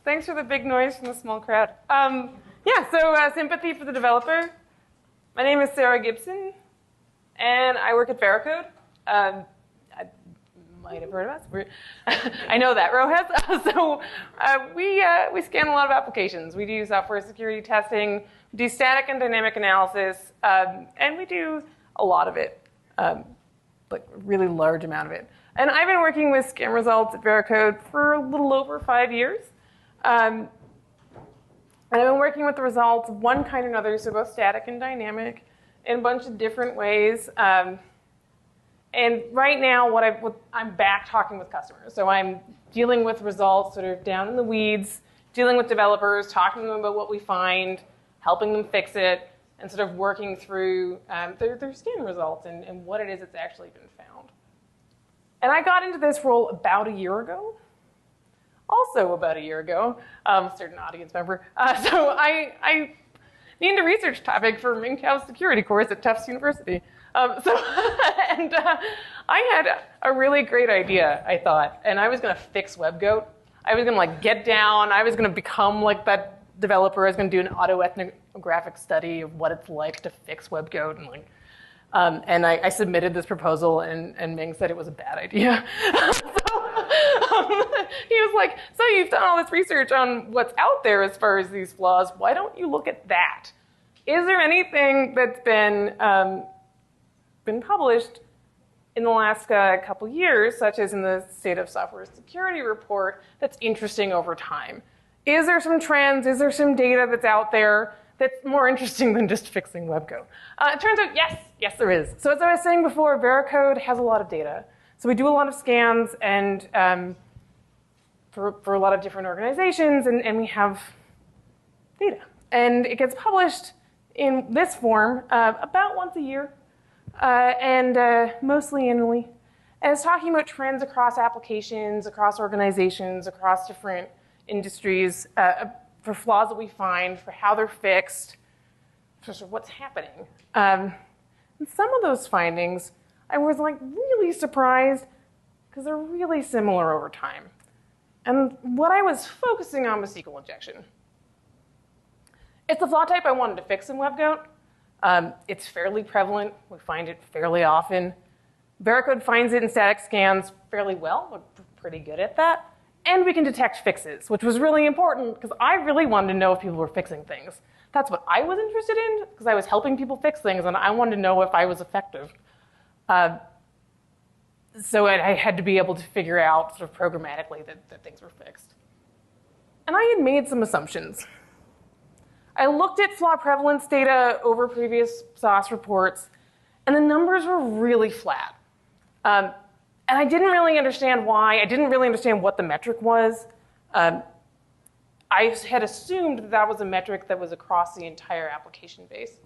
Thanks for the big noise from the small crowd. So sympathy for the developer. My name is Sarah Gibson, and I work at Veracode. I might have heard of us. I know that row has. We scan a lot of applications. We do software security testing, we do static and dynamic analysis, and we do a lot of it, like a really large amount of it. And I've been working with scan results at Veracode for a little over 5 years. And I've been working with the results of one kind or another, so both static and dynamic, in a bunch of different ways. And right now, I'm back talking with customers. So I'm dealing with results sort of down in the weeds, dealing with developers, talking to them about what we find, helping them fix it, and sort of working through their scan results and what it is that's actually been found. And I got into this role about a year ago. Also about a year ago, certain audience member. So I named a research topic for Ming-Cao's security course at Tufts University. I had a really great idea, I thought, and I was going to fix WebGoat. I was going to get down. I was going to become like that developer. I was going to do an autoethnographic study of what it's like to fix WebGoat, and I submitted this proposal, and Ming said it was a bad idea. He was like, so you've done all this research on what's out there as far as these flaws. Why don't you look at that? Is there anything that's been published in the last couple years, such as in the State of Software Security report, that's interesting over time? Is there some trends? Is there some data that's out there that's more interesting than just fixing WebGoat? It turns out, yes, there is. So as I was saying before, Veracode has a lot of data. So we do a lot of scans and for a lot of different organizations, and we have data. And it gets published in this form about once a year, and mostly annually. And it's talking about trends across applications, across organizations, across different industries, for flaws that we find, for how they're fixed, for sort of what's happening. And some of those findings, I was really surprised because they're really similar over time. And what I was focusing on was SQL injection. It's a flaw type I wanted to fix in WebGoat. It's fairly prevalent. We find it fairly often. Veracode finds it in static scans fairly well. We're pretty good at that. And we can detect fixes, which was really important because I really wanted to know if people were fixing things. That's what I was interested in because I was helping people fix things, and I wanted to know if I was effective. So I had to be able to figure out sort of programmatically that things were fixed. And I had made some assumptions. I looked at flaw prevalence data over previous SOS reports, and the numbers were really flat. And I didn't really understand why. I didn't really understand what the metric was. I had assumed that was a metric that was across the entire application base.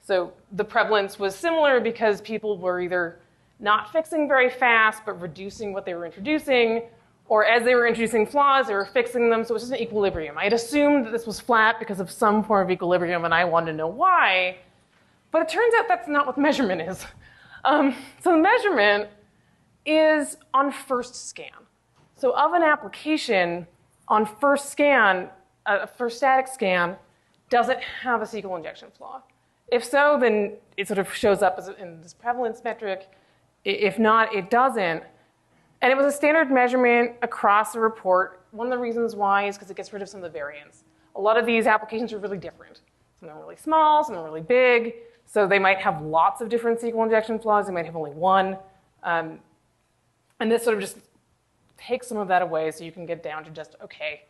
So the prevalence was similar because people were either not fixing very fast, but reducing what they were introducing, or as they were introducing flaws, they were fixing them, so it was just an equilibrium. I had assumed that this was flat because of some form of equilibrium, and I wanted to know why. But it turns out that's not what the measurement is. So the measurement is on first scan. So of an application, on first scan, first static scan, does it have a SQL injection flaw? If so, then it sort of shows up as in this prevalence metric. If not, it doesn't. And it was a standard measurement across the report. One of the reasons why is because it gets rid of some of the variance. A lot of these applications are really different. Some are really small, some are really big. So they might have lots of different SQL injection flaws. They might have only one. And this sort of just takes some of that away so you can get down to just, okay,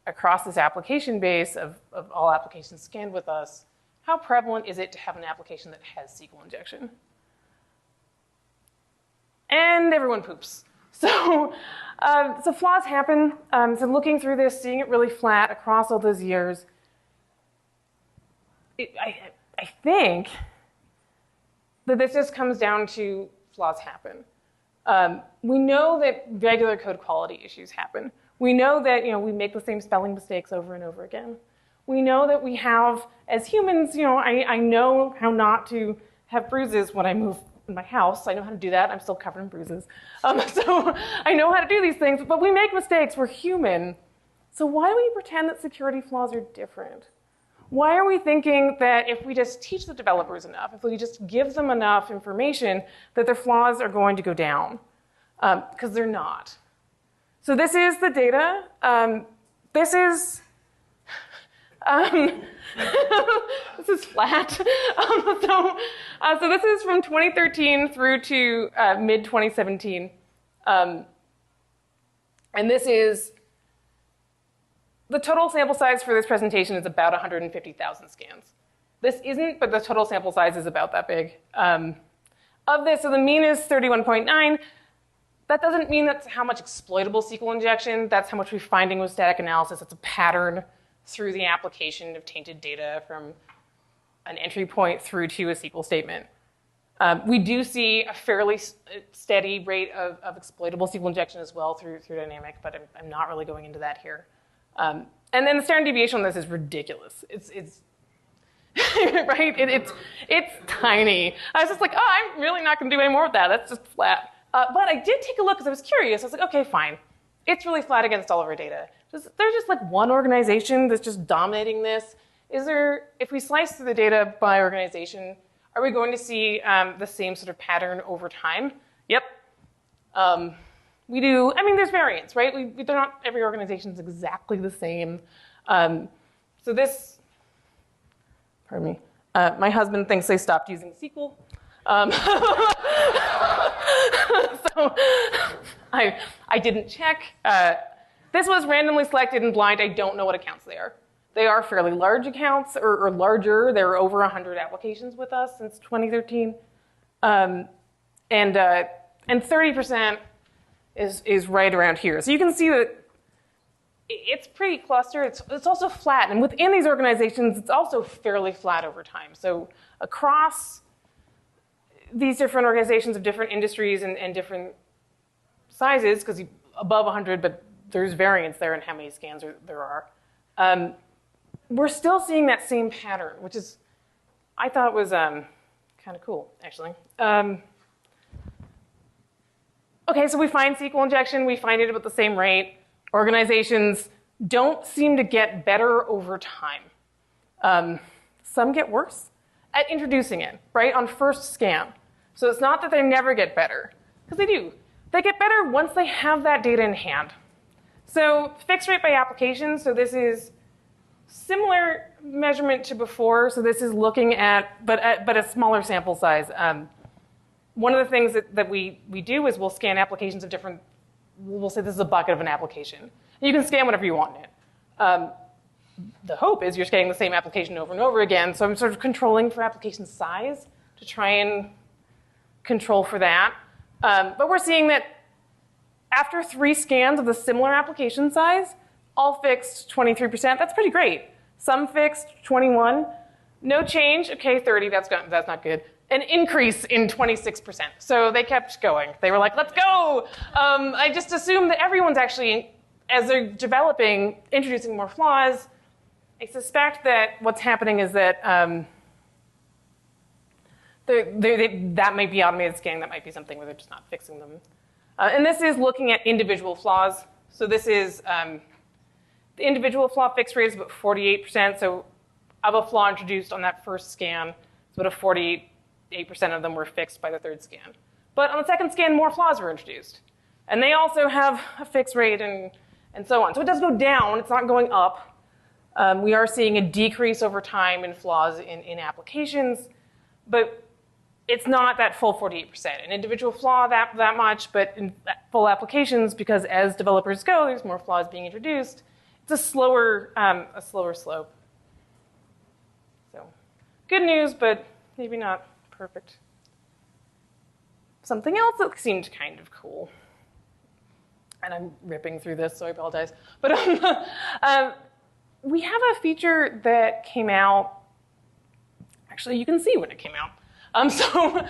across this application base of all applications scanned with us, how prevalent is it to have an application that has SQL injection? And everyone poops. So flaws happen. So looking through this, seeing it really flat across all those years, I think that this just comes down to flaws happen. We know that regular code quality issues happen. We know that we make the same spelling mistakes over and over again. We know that we have, as humans, I know how not to have bruises when I move in my house. I know how to do that. I'm still covered in bruises. So I know how to do these things, but we make mistakes. We're human. So why do we pretend that security flaws are different? Why are we thinking that if we just teach the developers enough, if we just give them enough information, that their flaws are going to go down? Because they're not. So this is the data. This is this is flat. So this is from 2013 through to mid-2017. And this is the total sample size for this presentation is about 150,000 scans. This isn't, but the total sample size is about that big. Of this, so the mean is 31.9. That doesn't mean that's how much exploitable SQL injection. That's how much we're finding with static analysis. It's a pattern through the application of tainted data from an entry point through to a SQL statement. We do see a fairly steady rate of exploitable SQL injection as well through dynamic, but I'm not really going into that here. And then the standard deviation on this is ridiculous. It's right? It's tiny. I was just like, oh, I'm really not going to do any more of that. That's just flat. But I did take a look because I was curious. I was like, okay, fine. It's really flat against all of our data. There's just like one organization that's just dominating this. Is there, if we slice through the data by organization, are we going to see the same sort of pattern over time? Yep. We do. I mean, there's variance, right? They're not, every organization is exactly the same. So this, pardon me, my husband thinks they stopped using SQL. So I didn't check. This was randomly selected in blind. I don't know what accounts they are. They are fairly large accounts, or larger. There are over 100 applications with us since 2013. And 30% is right around here. So you can see that it's pretty clustered. It's also flat. And within these organizations, it's also fairly flat over time. So across these different organizations of different industries and different sizes, because above 100, but there's variance there in how many scans there are. We're still seeing that same pattern, which is, I thought was kind of cool, actually. Okay, so we find SQL injection. We find it about the same rate. Organizations don't seem to get better over time. Some get worse at introducing it, right, on first scan. So it's not that they never get better, because they do. They get better once they have that data in hand. So fixed rate by application, so this is similar measurement to before. So this is looking at, but a smaller sample size. One of the things that we do is we'll scan applications of different, we'll say this is a bucket of an application. You can scan whatever you want in it. The hope is you're scanning the same application over and over again. So I'm sort of controlling for application size to try and control for that. But we're seeing that after 3 scans of the similar application size, all fixed 23%. That's pretty great. Some fixed 21. No change. Okay, 30. That's not good. An increase in 26%. So they kept going. They were like, let's go. I just assume that everyone's actually, as they're developing, introducing more flaws. I suspect that what's happening is that that might be automated scanning. That might be something where they're just not fixing them. And this is looking at individual flaws. So this is the individual flaw fix rate is about 48%. So of a flaw introduced on that first scan, it's about a 48% of them were fixed by the 3rd scan. But on the 2nd scan, more flaws were introduced. And they also have a fix rate and so on. So it does go down. It's not going up. We are seeing a decrease over time in flaws in applications. But it's not that full 48%. An individual flaw that much, but in full applications, because as developers go, there's more flaws being introduced. It's a slower slope. So good news, but maybe not perfect. Something else that seemed kind of cool, and I'm ripping through this, so I apologize. But we have a feature that came out. Actually, you can see when it came out. So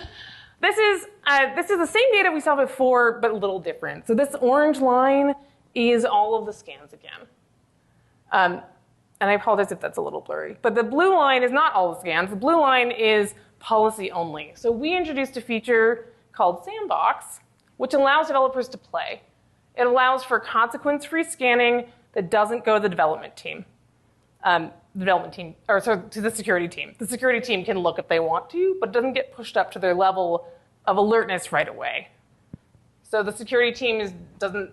this is the same data we saw before, but a little different. So this orange line is all of the scans again. And I apologize if that's a little blurry. But the blue line is not all the scans. The blue line is policy only. So we introduced a feature called Sandbox, which allows developers to play. It allows for consequence-free scanning that doesn't go to the development team. To the security team. The security team can look if they want to, but it doesn't get pushed up to their level of alertness right away. So the security team doesn't,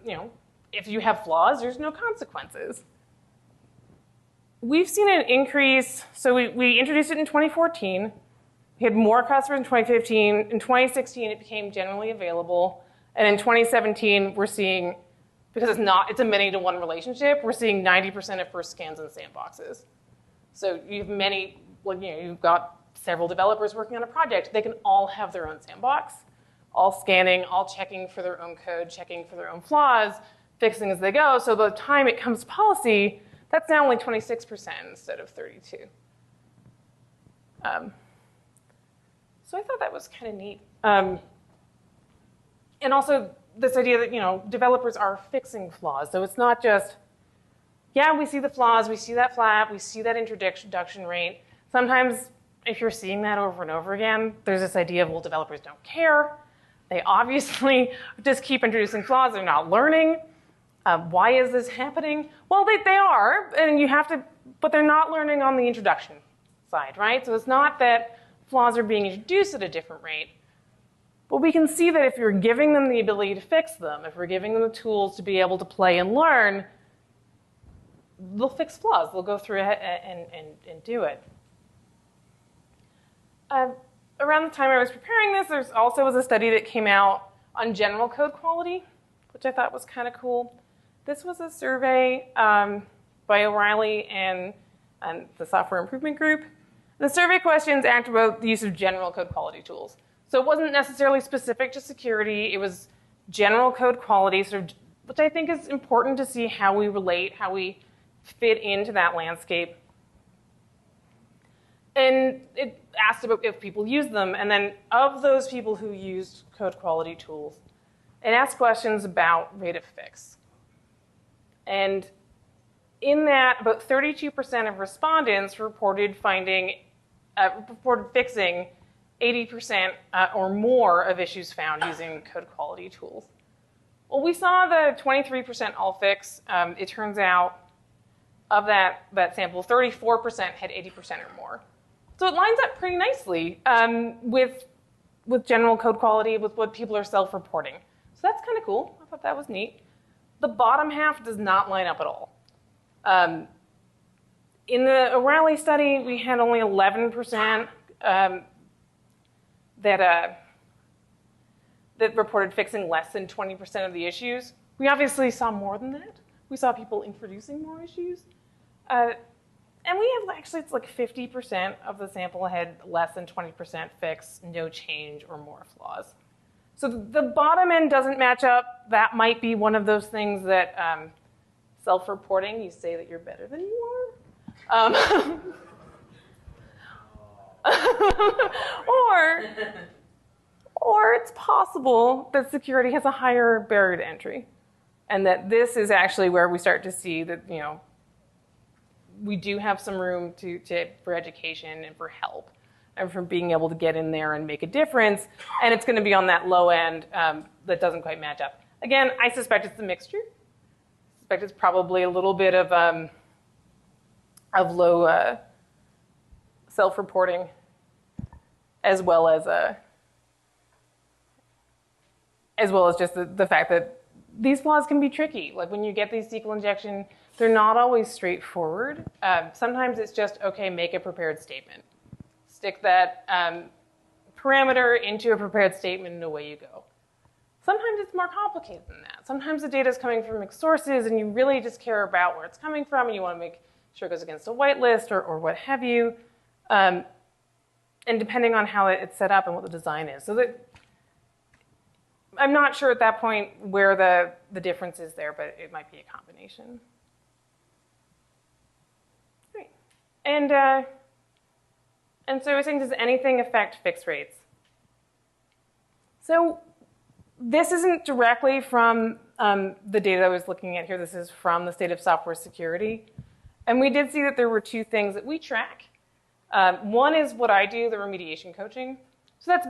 if you have flaws, there's no consequences. We've seen an increase, so we introduced it in 2014. We had more customers in 2015. In 2016, it became generally available. And in 2017, we're seeing, because it's a many-to-one relationship, we're seeing 90% of first scans in sandboxes. So you have you've got several developers working on a project. They can all have their own sandbox, all scanning, all checking for their own code, checking for their own flaws, fixing as they go. So by the time it comes to policy, that's now only 26% instead of 32%. So I thought that was kind of neat. And also this idea that, developers are fixing flaws. So it's not just, yeah, we see the flaws, we see that flat, we see that introduction rate. Sometimes if you're seeing that over and over again, there's this idea of, well, developers don't care. They obviously just keep introducing flaws. They're not learning. Why is this happening? Well, they are, and but they're not learning on the introduction side, right? So it's not that flaws are being introduced at a different rate. But we can see that if you're giving them the ability to fix them, if we're giving them the tools to be able to play and learn, they'll fix flaws. They'll go through it and do it. Around the time I was preparing this, there also was a study that came out on general code quality, which I thought was kind of cool. This was a survey by O'Reilly and the Software Improvement Group. The survey questions asked about the use of general code quality tools. So it wasn't necessarily specific to security. It was general code quality, which I think is important to see how we relate, how we fit into that landscape. And it asked about if people use them. And then of those people who used code quality tools, it asked questions about rate of fix. And in that, about 32% of respondents reported fixing 80% or more of issues found using code quality tools. Well, we saw the 23% all fix. It turns out of that sample, 34% had 80% or more. So it lines up pretty nicely with general code quality, with what people are self-reporting. So that's kind of cool. I thought that was neat. The bottom half does not line up at all. In the O'Reilly study, we had only 11% that reported fixing less than 20% of the issues. We obviously saw more than that. We saw people introducing more issues. And we have actually, it's like 50% of the sample had less than 20% fix, no change, or more flaws. So the bottom end doesn't match up. That might be one of those things that self-reporting, you say that you're better than you are. Or it's possible that security has a higher barrier to entry, and that this is actually where we start to see that we do have some room for education and for help, and for being able to get in there and make a difference. And it's going to be on that low end that doesn't quite match up. Again, I suspect it's a mixture. I suspect it's probably a little bit of low self-reporting, as well as just the fact that these flaws can be tricky. Like when you get these SQL injection, they're not always straightforward. Sometimes it's just, okay, make a prepared statement. Stick that parameter into a prepared statement and away you go. Sometimes it's more complicated than that. Sometimes the data is coming from mixed sources and you really just care about where it's coming from and you want to make sure it goes against a whitelist or what have you. And depending on how it's set up and what the design is. So that I'm not sure at that point where the difference is there, but it might be a combination. Great. And so I was saying, does anything affect fix rates? So this isn't directly from the data I was looking at here. This is from the State of Software Security. And we did see that there were two things that we track. One is what I do, the remediation coaching. So that's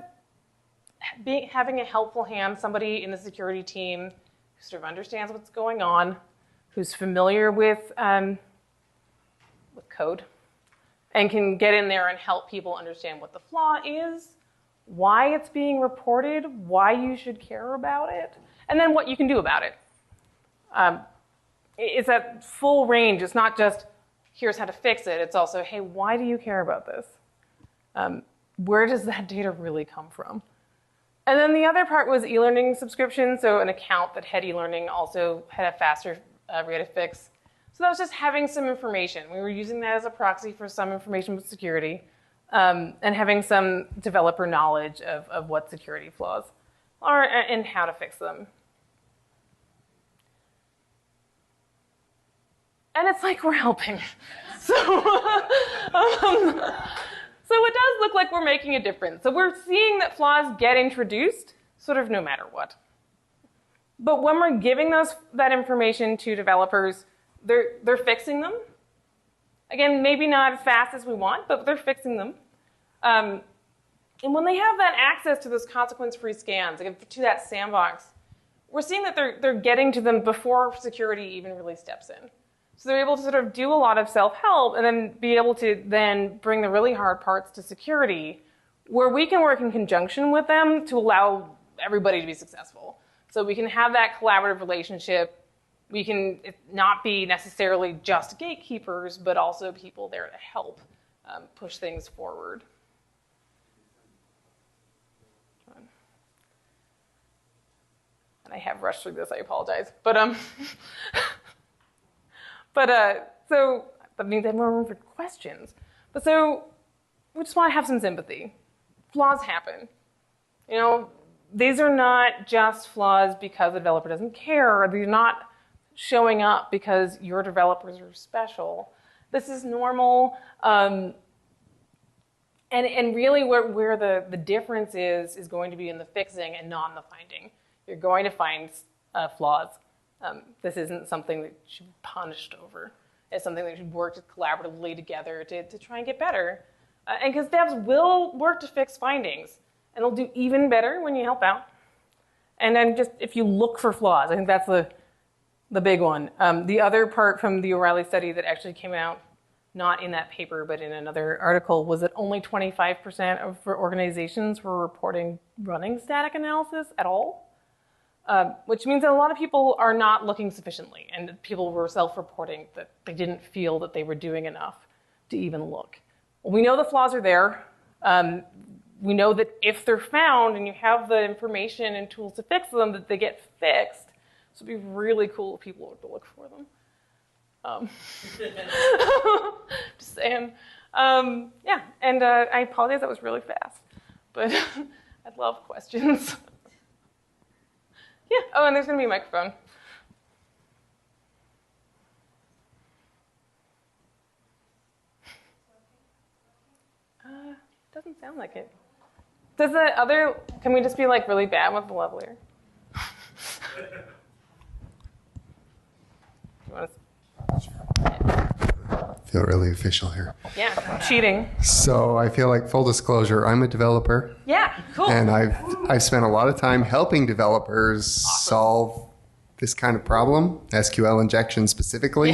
having a helpful hand, somebody in the security team who sort of understands what's going on, who's familiar with code and can get in there and help people understand what the flaw is, why it's being reported, why you should care about it, and then what you can do about it. It's that full range. It's not just, here's how to fix it. It's also, hey, why do you care about this? Where does that data really come from? And then the other part was e-learning subscription. So an account that had e-learning also had a faster rate of fix. So that was just having some information. We were using that as a proxy for some information with security, and having some developer knowledge of what security flaws are and how to fix them. And it's like we're helping. So, so it does look like we're making a difference. So we're seeing that flaws get introduced sort of no matter what. But when we're giving that information to developers, they're fixing them. Again, maybe not as fast as we want, but they're fixing them. And when they have that access to those consequence-free scans, again, to that sandbox, we're seeing that they're getting to them before security even really steps in. So they're able to sort of do a lot of self-help and then be able to then bring the really hard parts to security, where we can work in conjunction with them to allow everybody to be successful. So we can have that collaborative relationship. We can not be necessarily just gatekeepers, but also people there to help push things forward. And I have rushed through this, I apologize. So that means I have more room for questions. But so we just want to have some sympathy. Flaws happen. You know, these are not just flaws because the developer doesn't care, or they're not showing up because your developers are special. This is normal. And really where the difference is going to be in the fixing and not in the finding. You're going to find flaws. This isn't something that should be punished over. It's something that should work collaboratively together to try and get better. And because devs will work to fix findings, and they'll do even better when you help out. And then just if you look for flaws, I think that's the big one. The other part from the O'Reilly study that actually came out, not in that paper, but in another article, was that only 25% of organizations were reporting running static analysis at all. Which means that a lot of people are not looking sufficiently, and people were self-reporting that they didn't feel that they were doing enough to even look. Well, we know the flaws are there. We know that if they're found and you have the information and tools to fix them, that they get fixed. So it'd be really cool if people were to look for them. Just saying. Yeah, and I apologize, that was really fast. But I'd love questions. Yeah, oh, and there's going to be a microphone. Doesn't sound like it. Does the other, can we just be like really bad with the lavalier? Feel really official here. Yeah, cheating. So I feel like, full disclosure, I'm a developer. Yeah, cool. And I've spent a lot of time helping developers solve this kind of problem, SQL injection specifically.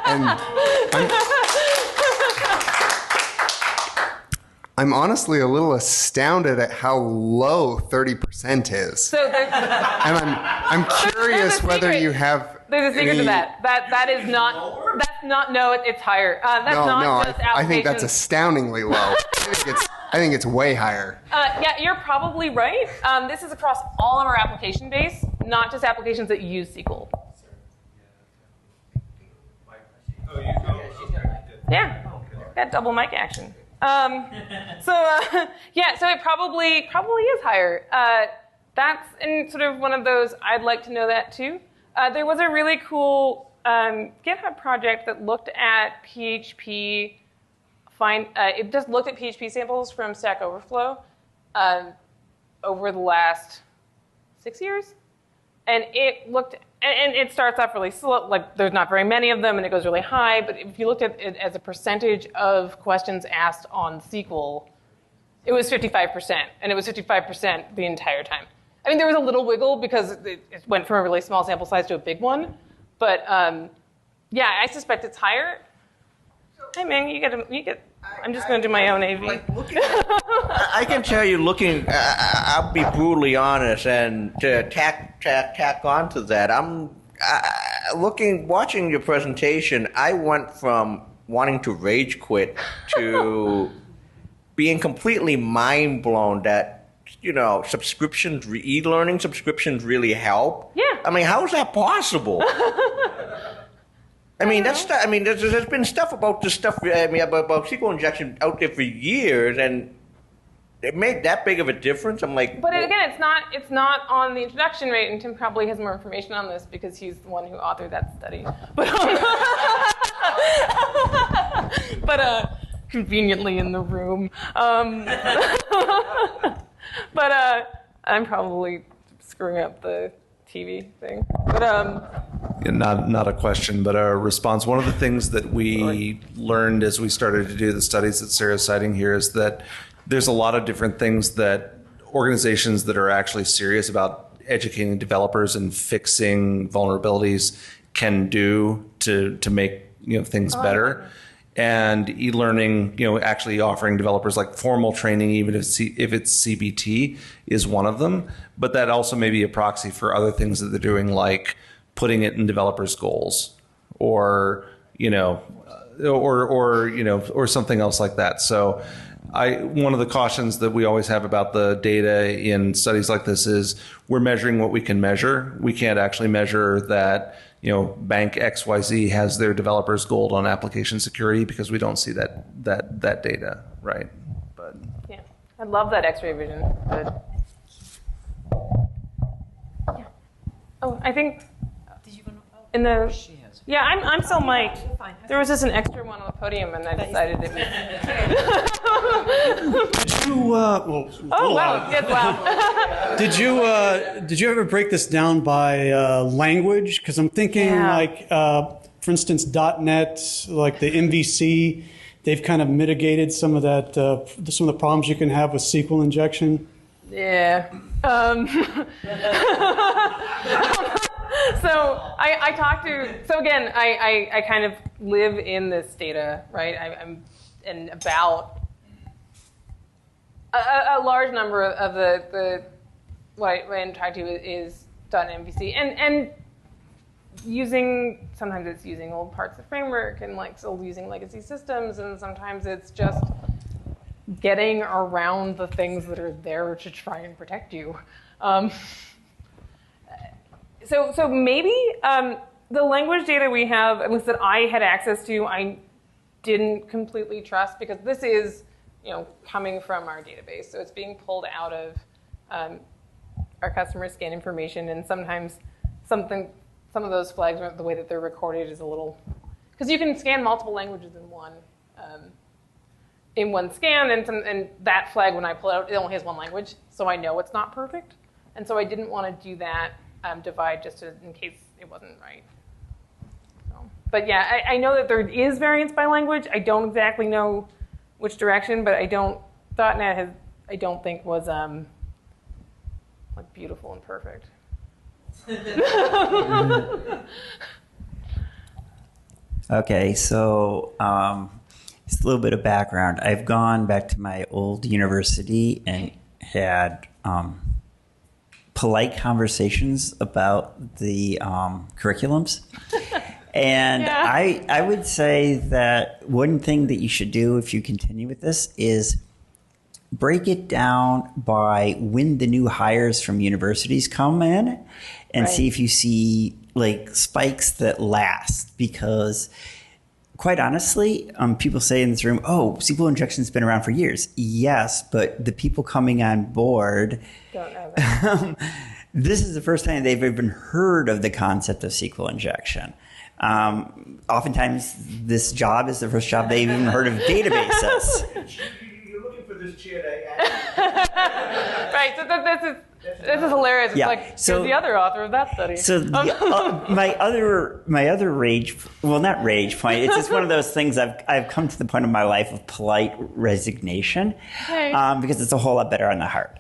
And I'm honestly a little astounded at how low 30% is. So and I'm curious whether you have. There's a secret to that. That is not. That's not. No, it's higher. That's not just applications. I think that's astoundingly low. I think it's way higher. Yeah, you're probably right. This is across all of our application base, not just applications that use SQL. Yeah, got double mic action. Yeah, so it probably is higher. That's in sort of one of those, I'd like to know that too. There was a really cool GitHub project that looked at PHP. It just looked at PHP samples from Stack Overflow over the last 6 years, and it looked. And it starts off really slow, like there's not very many of them, and it goes really high. But if you looked at it as a percentage of questions asked on SQL, it was 55%, and it was 55% the entire time. I mean, there was a little wiggle because it went from a really small sample size to a big one, But yeah, I suspect it's higher. Hey man, you get. I'm just going to do my own AV. I can tell you, I'll be brutally honest, and to tack on to that, watching your presentation, I went from wanting to rage quit to being completely mind blown that, subscriptions, e-learning subscriptions really help. Yeah. I mean, how is that possible? I mean, there's been stuff about this stuff, about SQL injection out there for years, and it made that big of a difference. I'm like, but again, it's not on the introduction rate, and Tim probably has more information on this because he's the one who authored that study. But conveniently in the room. But I'm probably screwing up the TV thing. But not a question, but a response. One of the things that we learned as we started to do the studies that Sarah's citing here is that there's a lot of different things that organizations that are actually serious about educating developers and fixing vulnerabilities can do to make things better. And e-learning, actually offering developers like formal training, even if it's CBT, is one of them. But that also may be a proxy for other things that they're doing, like putting it in developers' goals, or or something else like that. So, one of the cautions that we always have about the data in studies like this is we're measuring what we can measure. We can't actually measure that. Bank XYZ has their developers' gold on application security because we don't see that data, right? But yeah, I love that X-ray vision. But yeah. Oh, I think in the yeah, I'm still mic'd. There was just an extra one on the podium, and I decided it was. Oh wow, it's loud. Did you ever break this down by language? Because I'm thinking for instance, .NET, like the MVC, they've kind of mitigated some of that, some of the problems you can have with SQL injection. Yeah. So I talked to, so again, I kind of live in this data, right? And about a large number of the what I try to is .MVC, and sometimes it's using old parts of the framework and still using legacy systems, and sometimes it's just getting around the things that are there to try and protect you. So maybe the language data we have, at least that I had access to, I didn't completely trust, because this is coming from our database. So it's being pulled out of our customer scan information, and sometimes some of those flags, the way that they're recorded is a little, because you can scan multiple languages in one scan, and that flag, when I pull it out, it only has one language, so I know it's not perfect. And so I didn't want to do that divide just in case it wasn't right. So, but yeah, I know that there is variance by language. I don't exactly know which direction, but .NET I don't think was beautiful and perfect. Okay, so just a little bit of background. I've gone back to my old university and had polite conversations about the curriculums. And yeah. I would say that one thing that you should do if you continue with this is break it down by when the new hires from universities come in, and see if you see spikes that last. Because quite honestly, people say in this room, oh, SQL injection's been around for years. Yes, but the people coming on board don't know that. This is the first time they've even heard of the concept of SQL injection. Oftentimes, this job is the first job they've even heard of databases. You're looking for this chair to Right, so this is hilarious. Yeah. It's you're the other author of that study. So my other rage, well, not rage point, it's just one of those things I've come to the point of my life of polite resignation, because it's a whole lot better on the heart,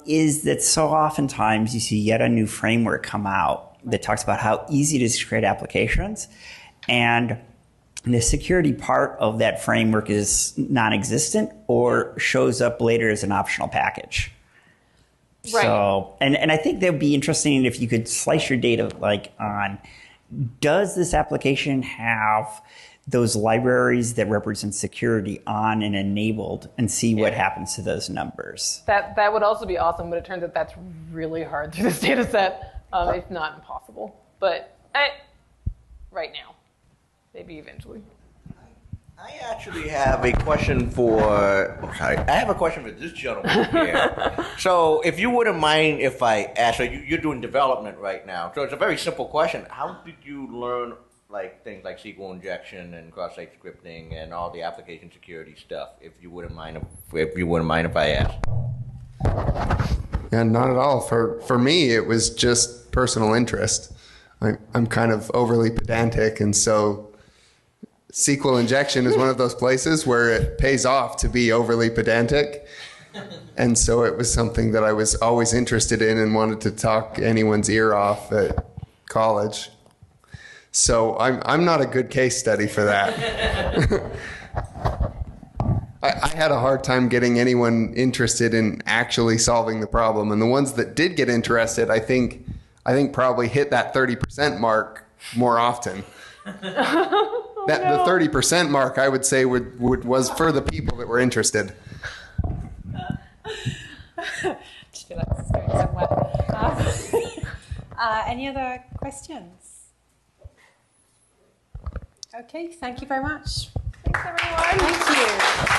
is that so oftentimes you see yet a new framework come out that talks about how easy it is to create applications. And the security part of that framework is non-existent or shows up later as an optional package. Right. So, and I think that would be interesting if you could slice your data like on, does this application have those libraries that represent security on and enabled, and see what happens to those numbers. That would also be awesome, but it turns out that's really hard through this data set, if not impossible. But right now, maybe eventually. I actually have a question I have a question for this gentleman here. So if you wouldn't mind if I ask, so you're doing development right now. So it's a very simple question. How did you learn like things like SQL injection and cross-site scripting and all the application security stuff? If you wouldn't mind if I ask. Yeah, not at all. For me, it was just personal interest. I'm kind of overly pedantic, and so SQL injection is one of those places where it pays off to be overly pedantic. And so it was something that I was always interested in and wanted to talk anyone's ear off at college. So I'm not a good case study for that. I had a hard time getting anyone interested in actually solving the problem. And the ones that did get interested, I think probably hit that 30% mark more often. The 30% mark, I would say, was for the people that were interested. Just feel like this is going somewhere. Any other questions? Okay, thank you very much. Thanks, everyone. Thank you.